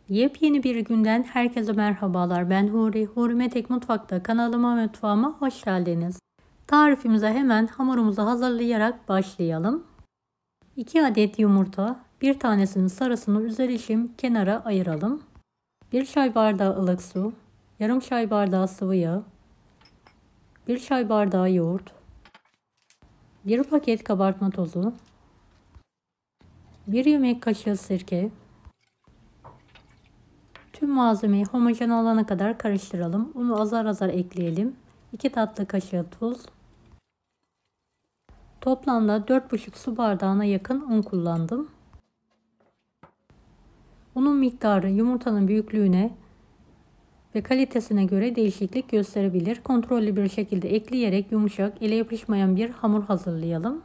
Yepyeni bir günden herkese merhabalar. Ben Huri. Hurimet Tek Mutfak'ta kanalıma ve mutfağıma hoş geldiniz. Tarifimize hemen hamurumuzu hazırlayarak başlayalım. 2 adet yumurta, bir tanesinin sarısını üzeri kenara ayıralım. 1 çay bardağı ılık su, yarım çay bardağı sıvı yağ, 1 çay bardağı yoğurt, 1 paket kabartma tozu, 1 yemek kaşığı sirke. Tüm malzemeyi homojen olana kadar karıştıralım. Unu azar azar ekleyelim. 2 tatlı kaşığı tuz. Toplamda 4,5 su bardağına yakın un kullandım. Unun miktarı yumurtanın büyüklüğüne ve kalitesine göre değişiklik gösterebilir. Kontrollü bir şekilde ekleyerek yumuşak, ele yapışmayan bir hamur hazırlayalım.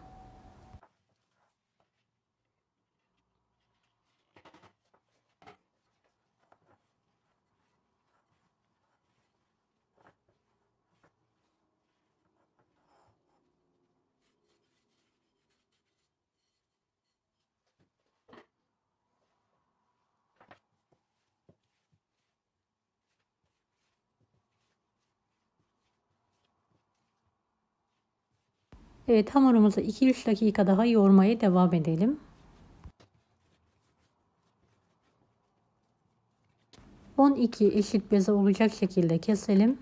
Evet, hamurumuzu 2-3 dakika daha yoğurmaya devam edelim. 12 eşit beze olacak şekilde keselim.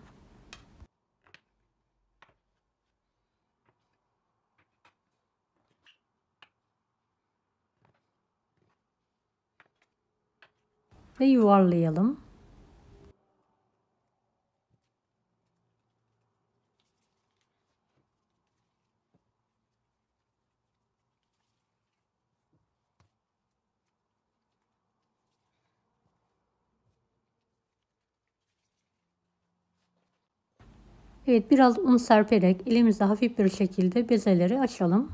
Ve yuvarlayalım. Evet, biraz un serperek elimizde hafif bir şekilde bezeleri açalım.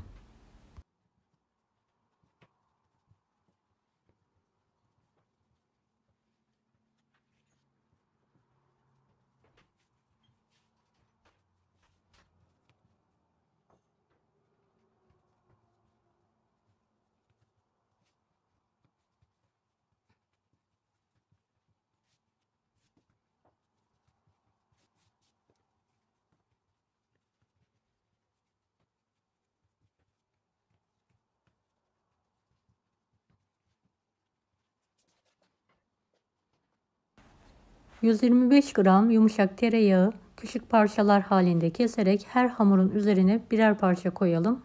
...125 gram yumuşak tereyağı küçük parçalar halinde keserek her hamurun üzerine birer parça koyalım.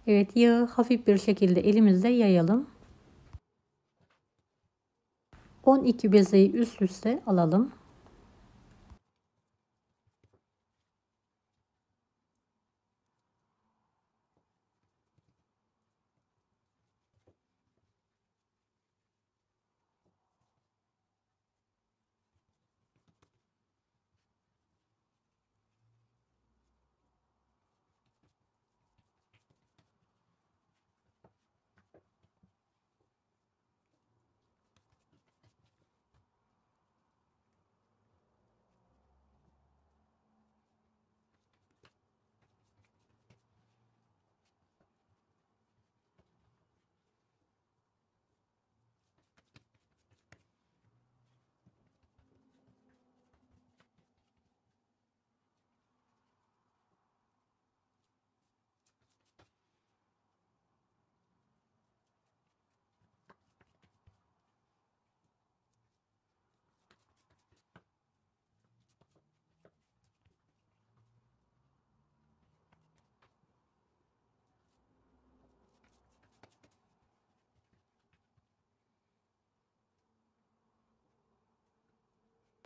Evet, yağı hafif bir şekilde elimizde yayalım. 12 bezeyi üst üste alalım.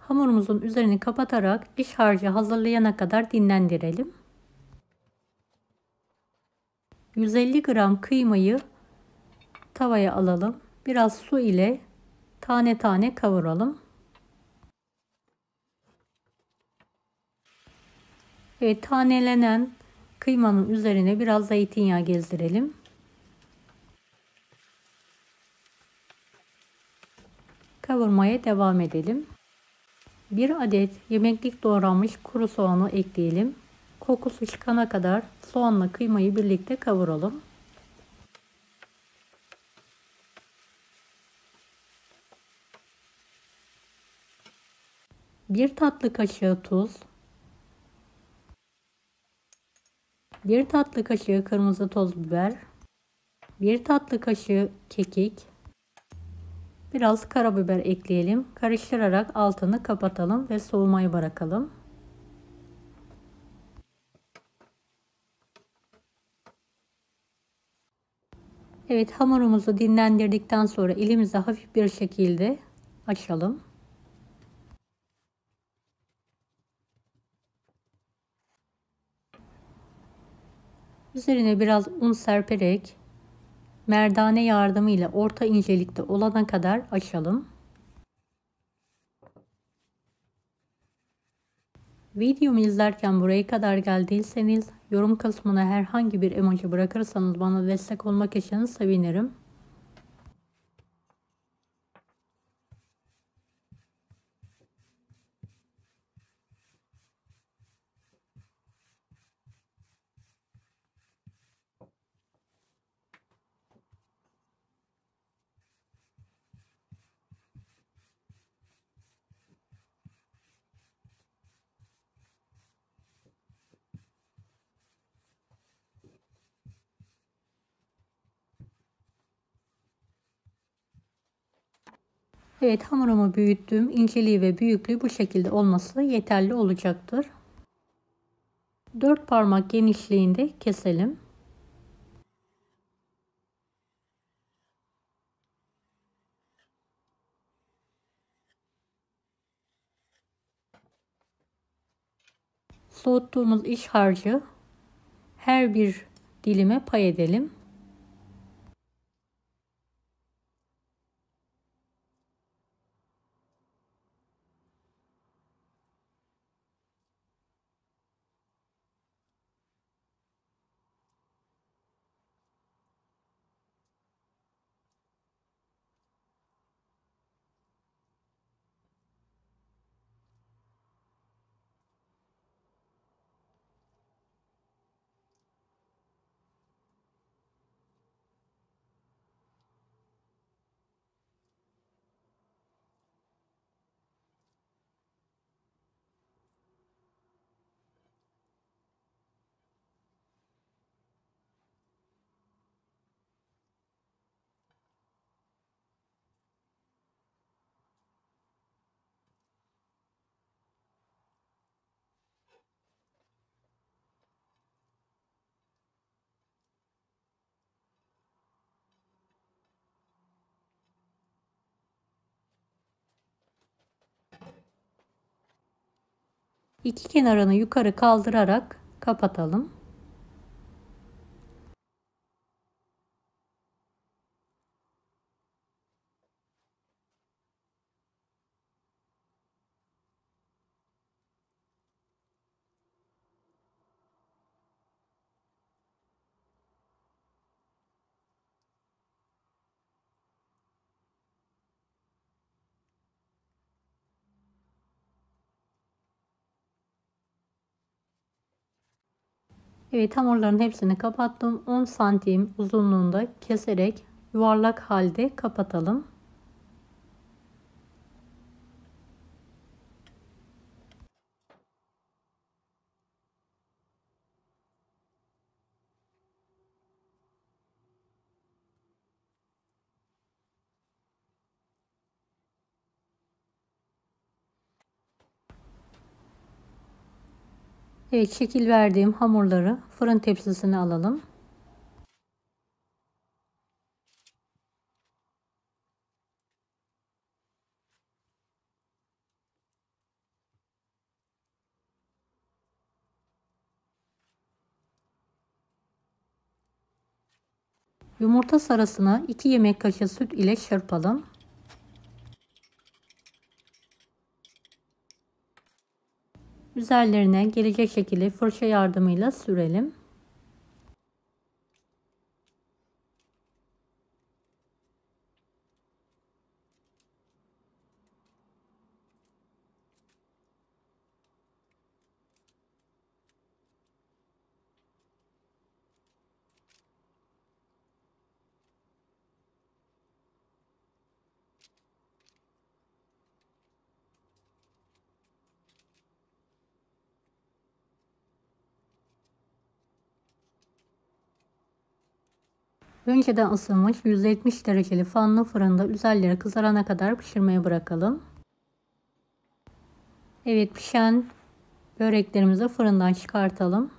Hamurumuzun üzerini kapatarak iç harcı hazırlayana kadar dinlendirelim. 150 gram kıymayı tavaya alalım. Biraz su ile tane tane kavuralım. Ve tanelenen kıymanın üzerine biraz zeytinyağı gezdirelim. Kavurmaya devam edelim. 1 adet yemeklik doğranmış kuru soğanı ekleyelim. Kokusu çıkana kadar soğanla kıymayı birlikte kavuralım. Bir tatlı kaşığı tuz, 1 tatlı kaşığı kırmızı toz biber, 1 tatlı kaşığı kekik, biraz karabiber ekleyelim. Karıştırarak altını kapatalım ve soğumaya bırakalım. Evet, hamurumuzu dinlendirdikten sonra elimize hafif bir şekilde açalım. Üzerine biraz un serperek merdane yardımıyla orta incelikte olana kadar açalım. Videomu izlerken buraya kadar geldiyseniz yorum kısmına herhangi bir emoji bırakırsanız bana destek olmak için sevinirim. Evet, hamurumu büyüttüm. İnceliği ve büyüklüğü bu şekilde olması yeterli olacaktır. 4 parmak genişliğinde keselim. Soğuttuğumuz iç harcı her bir dilime pay edelim. İki kenarını yukarı kaldırarak kapatalım. Evet, hamurların hepsini kapattım. 10 santim uzunluğunda keserek yuvarlak halde kapatalım. Evet, şekil verdiğim hamurları fırın tepsisine alalım. Yumurta sarısına 2 yemek kaşığı süt ile çırpalım. Üzerlerine gelecek şekilde fırça yardımıyla sürelim. Önceden ısınmış 170 dereceli fanlı fırında üzerleri kızarana kadar pişirmeye bırakalım. Evet, pişen böreklerimizi fırından çıkartalım.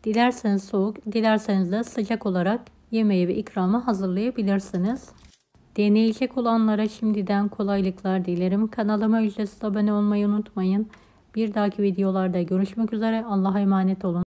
Dilerseniz soğuk, dilerseniz de sıcak olarak yemeği ve ikramı hazırlayabilirsiniz. Deneyecek olanlara şimdiden kolaylıklar dilerim. Kanalıma ücretsiz abone olmayı unutmayın. Bir dahaki videolarda görüşmek üzere. Allah'a emanet olun.